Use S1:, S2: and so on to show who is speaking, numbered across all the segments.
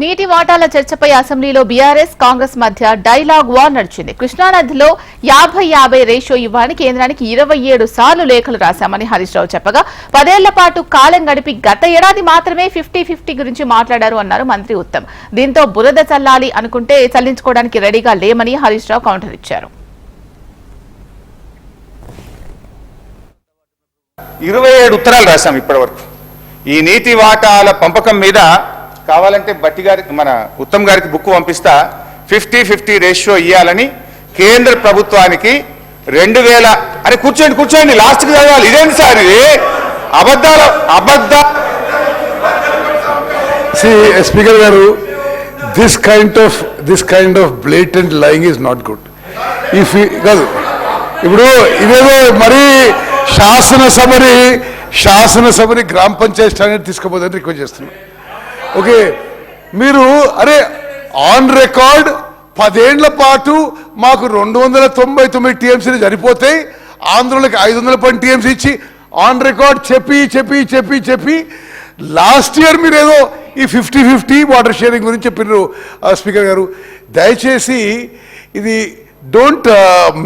S1: నీటి వాటాల చర్చపై అసెంబ్లీలో బీఆర్ఎస్ కాంగ్రెస్ మధ్య డైలాగ్ వార్ నడిచింది. కృష్ణానదిలో 50-50 రేషియో ఇవ్వాలని కేంద్రానికి 27 సార్లు లేఖలు రాశామని హరీష్ రావు చెప్పగా 10 ఏళ్ల పాటు కాలం గడిపి గత ఏడాది మాత్రమే 50-50 గురించి మాట్లాడారు అన్నారు మంత్రి ఉత్తమ్. దీంతో బురద చల్లాలి అనుకుంటే చల్లించుకోవడానికి రెడీగా లేమని హరీష్ రావు కౌంటర్ ఇచ్చారు.
S2: 27 ఉత్తరాలు రాశాం ఇప్పటివరకు. ఈ నీటి వాటాల పంపకం మీద కావాలంటే బట్టి గారికి మన ఉత్తమ్ గారికి బుక్ పంపిస్తా. 50-50 రేషియో ఇవ్వాలని కేంద్ర ప్రభుత్వానికి 2000 అని కూర్చోండి లాస్ట్కి చదవాలి. ఇదేంటి సార్ ఇది అబద్ధ
S3: స్పీకర్ గారు, this kind of blatant lying is not good. కాదు ఇప్పుడు ఇదేదో మరీ శాసనసభని గ్రామ పంచాయతీ స్టాండర్డ్ తీసుకుపోదని రిక్వెస్ట్ చేస్తున్నాం. ఓకే, మీరు ఆన్ రికార్డ్ 10 ఏళ్ల పాటు మాకు 299 టీఎంసీలు సరిపోతాయి, ఆంధ్రలోకి 510 టీఎంసీ ఇచ్చి ఆన్ రికార్డ్ చెప్పి లాస్ట్ ఇయర్ మీరు ఏదో ఈ 50-50 వాటర్ షేరింగ్ గురించి చెప్పినారు. స్పీకర్ గారు, దయచేసి ఇది డోంట్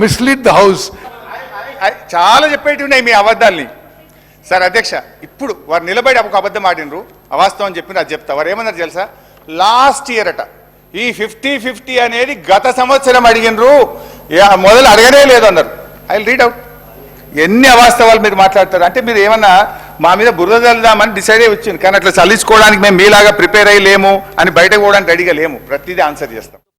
S3: మిస్లీడ్ ద హౌస్.
S2: చాలా చెప్పేటి ఉన్నాయి మీ అబద్ధాలని. సార్ అధ్యక్ష, ఇప్పుడు వారు నిలబడి ఒక అబద్ధం ఆడినరు, అవాస్తవం చెప్పిన అది చెప్తా. వారు ఏమన్నారు తెలుసా? లాస్ట్ ఇయర్ అట ఈ 50-50 అనేది గత సంవత్సరం అడిగినరు, మొదలు అడగనే లేదు అన్నారు. I will read out. ఎన్ని అవాస్తవాలు మీరు మాట్లాడతారు అంటే మీరు ఏమన్నా మా మీద బురద చల్లుదామని డిసైడ్ అయ్యి వచ్చింది, కానీ అట్లా చల్లించుకోవడానికి మేము మీలాగా ప్రిపేర్ అయ్యి లేము అని బయటకు పోవడానికి రెడీగా లేము. ప్రతిదీ ఆన్సర్ చేస్తాం.